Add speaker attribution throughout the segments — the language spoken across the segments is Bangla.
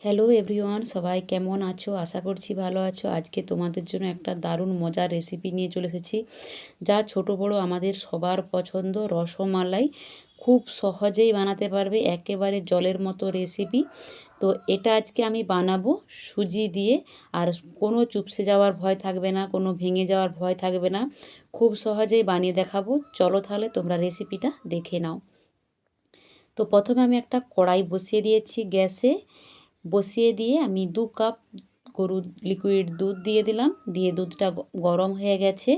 Speaker 1: হ্যালো এভরিওয়ান, সবাই কেমন আছো? আশা করছি ভালো আছো। আজকে তোমাদের জন্য একটা দারুণ মজার রেসিপি নিয়ে চলে এসেছি, যা ছোট বড় আমাদের সবার পছন্দ, রসমালাই। খুব সহজেই বানাতে পারবে, একেবারে জলের মতো রেসিপি। তো এটা আজকে আমি বানাবো সুজি দিয়ে। আর কোনো চুপসে যাওয়ার ভয় থাকবে না, কোনো ভেঙে যাওয়ার ভয় থাকবে না। খুব সহজেই বানিয়ে দেখাবো। চলো তাহলে তোমরা রেসিপিটা দেখে নাও। তো প্রথমে আমি একটা কড়াই বসিয়ে দিয়েছি গ্যাসে। বসিয়ে দিয়ে আমি 2 কাপ গরুর লিকুইড দুধ দিয়ে দিলাম। দিয়ে দুধটা গরম হয়ে গেছে,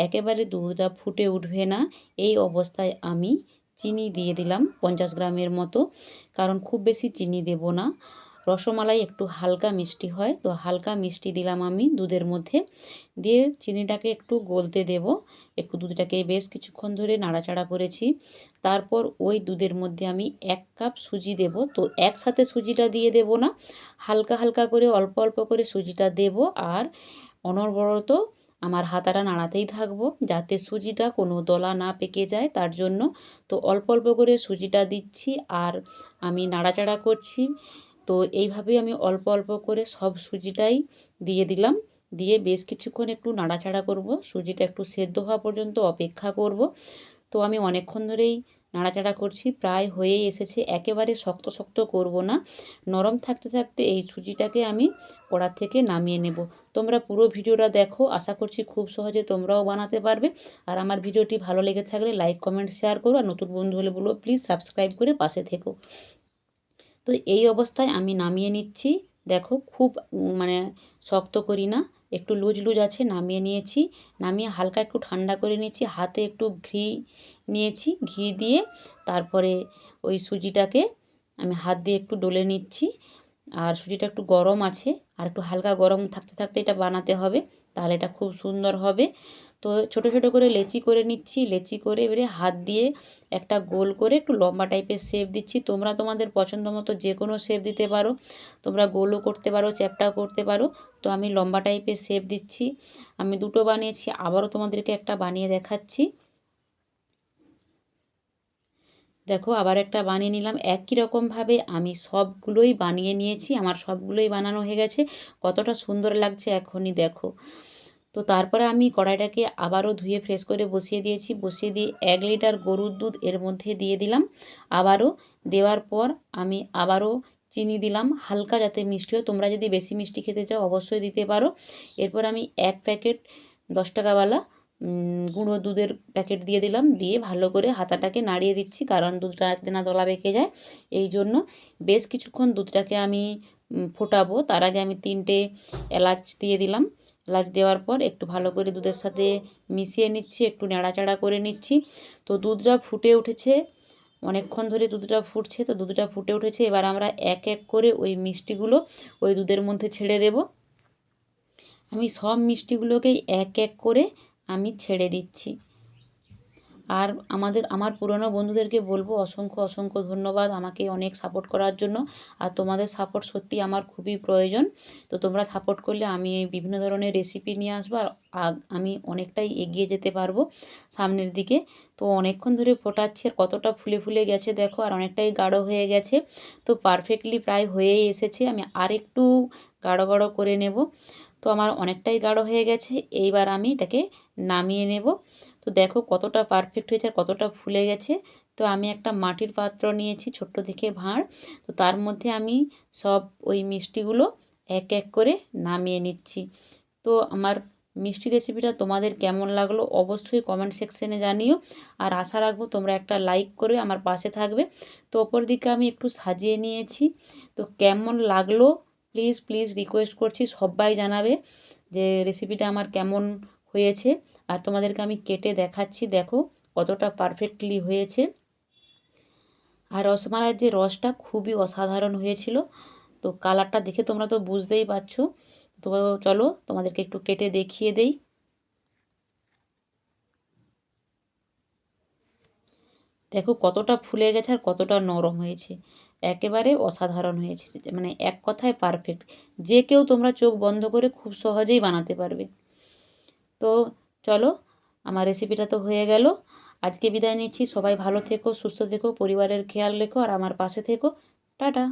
Speaker 1: একেবারে দুধটা ফুটে উঠবে না। এই অবস্থায় আমি চিনি দিয়ে দিলাম 50 গ্রামের মতো, কারণ খুব বেশি চিনি দেব না। রসমালাই একটু হালকা মিষ্টি হয়, তো হালকা মিষ্টি দিলাম আমি দুধের মধ্যে। দিয়ে চিনিটাকে একটু গলতে দেব। একটু দুধটাকে বেশ কিছুক্ষণ ধরে নাড়াচাড়া করেছি। তারপর ওই দুধের মধ্যে আমি 1 কাপ সুজি দেব। তো একসাথে সুজিটা দিয়ে দেব না, হালকা হালকা করে অল্প অল্প করে সুজিটা দেব। আর অনবরত আমার হাতাটা নাড়াতেই থাকবো, যাতে সুজিটা কোনো দলা না পেকে যায়, তার জন্য। তো অল্প অল্প করে সুজিটা দিচ্ছি আর আমি নাড়াচাড়া করছি। তো এইভাবেই আমি অল্প অল্প করে সব সুজিটাই দিয়ে দিলাম। দিয়ে বেশ কিছুক্ষণ একটু নাড়াচাড়া করব, সুজিটা একটু সেদ্ধ হওয়া পর্যন্ত অপেক্ষা করব। তো আমি অনেকক্ষণ ধরেই নাড়াচাড়া করছি, প্রায় হয়েই এসেছে। একেবারে শক্ত শক্ত করব না, নরম থাকতে থাকতে এই সুজিটাকে আমি কড়া থেকে নামিয়ে নেব। তোমরা পুরো ভিডিওটা দেখো, আশা করছি খুব সহজে তোমরাও বানাতে পারবে। আর আমার ভিডিওটি ভালো লেগে থাকলে লাইক কমেন্ট শেয়ার করো, আর নতুন বন্ধু হলে বলো প্লিজ সাবস্ক্রাইব করে পাশে থেকো। তো এই অবস্থায় আমি নামিয়ে নিচ্ছি। দেখো খুব মানে শক্ত করি না, একটু লুজ লুজ আছে। নামিয়ে নিয়েছি। নামিয়ে হালকা একটু ঠান্ডা করে নিয়েছি। হাতে একটু ঘি নিয়েছি, ঘি দিয়ে তারপরে ওই সুজিটাকে আমি হাত দিয়ে একটু ডলে নিচ্ছি। আর সুজিটা একটু গরম আছে, আর একটু হালকা গরম থাকতে থাকতে এটা বানাতে হবে, তাহলে এটা খুব সুন্দর হবে। তো ছোট ছোট করে লেচি করে নিচ্ছি। লেচি করে এবারে হাত দিয়ে একটা গোল করে একটু লম্বা টাইপের শেপ দিচ্ছি। তোমরা তোমাদের পছন্দ মতো যে কোনো শেপ দিতে পারো। তোমরা গোলও করতে পারো, চ্যাপ্টাও করতে পারো। তো আমি লম্বা টাইপের শেপ দিচ্ছি। আমি দুটো বানিয়েছি, আবারও তোমাদেরকে একটা বানিয়ে দেখাচ্ছি। দেখো আবার একটা বানিয়ে নিলাম। একই রকমভাবে আমি সবগুলোই বানিয়ে নিয়েছি। আমার সবগুলোই বানানো হয়ে গেছে। কতটা সুন্দর লাগছে এখনই দেখো। তো তারপরে আমি কড়াইটাকে আবারও ধুয়ে ফ্রেশ করে বসিয়ে দিয়েছি। বসিয়ে দিয়ে 1 লিটার গরুর দুধ এর মধ্যে দিয়ে দিলাম। আবারও দেওয়ার পর আমি আবারও চিনি দিলাম, হালকা যাতে মিষ্টি হয়। তোমরা যদি বেশি মিষ্টি খেতে চাও অবশ্যই দিতে পারো। এরপর আমি 1 প্যাকেট 10 টাকাওয়ালা গুঁড়ো দুধের প্যাকেট দিয়ে দিলাম। দিয়ে ভালো করে হাতাটাকে নাড়িয়ে দিচ্ছি, কারণ দুধটা যাতে না দলা বেঁকে যায়, এই জন্য। বেশ কিছুক্ষণ দুধটাকে আমি ফোটাবো। তার আগে আমি 3টে এলাচ দিয়ে দিলাম। এলাচ দেওয়ার পর একটু ভালো করে দুধের সাথে মিশিয়ে নিচ্ছি, একটু নাড়াচাড়া করে নিচ্ছি। তো দুধটা ফুটে উঠেছে, অনেকক্ষণ ধরে দুধটা ফুটছে। তো দুধটা ফুটে উঠেছে, এবার আমরা এক এক করে ওই মিষ্টিগুলো ওই দুধের মধ্যে ছেড়ে দেব। আমি সব মিষ্টিগুলোকেই এক এক করে আমি ছেড়ে দিচ্ছি। আর আমার পুরনো বন্ধুদেরকে বলবো অসংখ্য অসংখ্য ধন্যবাদ আমাকে অনেক সাপোর্ট করার জন্য। আর তোমাদের সাপোর্ট সত্যি আমার খুবই প্রয়োজন। তো তোমরা সাপোর্ট করলে আমি বিভিন্ন ধরনের রেসিপি নিয়ে আসবো, আর আমি অনেকটাই এগিয়ে যেতে পারবো সামনের দিকে। তো অনেকক্ষণ ধরে ফোটাচ্ছি, আর কতটা ফুলে ফুলে গেছে দেখো, আর অনেকটাই গাঢ় হয়ে গেছে। তো পারফেক্টলি প্রায় হয়েই এসেছে। আমি আর একটু গাঢ় গাঢ় করে নেব। তো আমার অনেকটাই গাঢ় হয়ে গেছে। এইবার আমি এটাকে নামিয়ে নেব। তো দেখো কতটা পারফেক্ট হয়েছে আর কতটা ফুলে গেছে। তো আমি একটা মাটির পাত্র নিয়েছি, ছোট্ট দেখে ভাঁড়। তো তার মধ্যে আমি সব ওই মিষ্টিগুলো এক এক করে নামিয়ে নিচ্ছি। তো আমার মিষ্টি রেসিপিটা তোমাদের কেমন লাগলো অবশ্যই কমেন্ট সেকশনে জানিও। আর আশা রাখবো তোমরা একটা লাইক করে আমার পাশে থাকবে। তো অপর দিকে আমি একটু সাজিয়ে নিয়েছি। তো কেমন লাগলো প্লিজ প্লিজ রিকোয়েস্ট করছি, সবাই জানাবে যে রেসিপিটা আমার কেমন হয়েছে। আর তোমাদেরকে আমি কেটে দেখাচ্ছি, দেখো কতটা পারফেক্টলি হয়েছে। আর রসমালাইয়ের যে রসটা খুবই অসাধারণ হয়েছিল। তো কালারটা দেখে তোমরা তো বুঝতেই পারছো। তো চলো তোমাদেরকে একটু কেটে দেখিয়ে দেই। দেখো কতটা ফুলে গেছে আর কতটা নরম হয়েছে, একেবারে অসাধারণ হয়েছে। মানে এক কথায় পারফেক্ট। যে কেউ তোমরা চোখ বন্ধ করে খুব সহজেই বানাতে পারবে। তো চলো, আমার রেসিপিটা তো হয়ে গেল। আজকে বিদায় নিচ্ছি। সবাই ভালো থেকো, সুস্থ থেকো, পরিবারের খেয়াল রেখো, আর আমার পাশে থেকো। টাটা।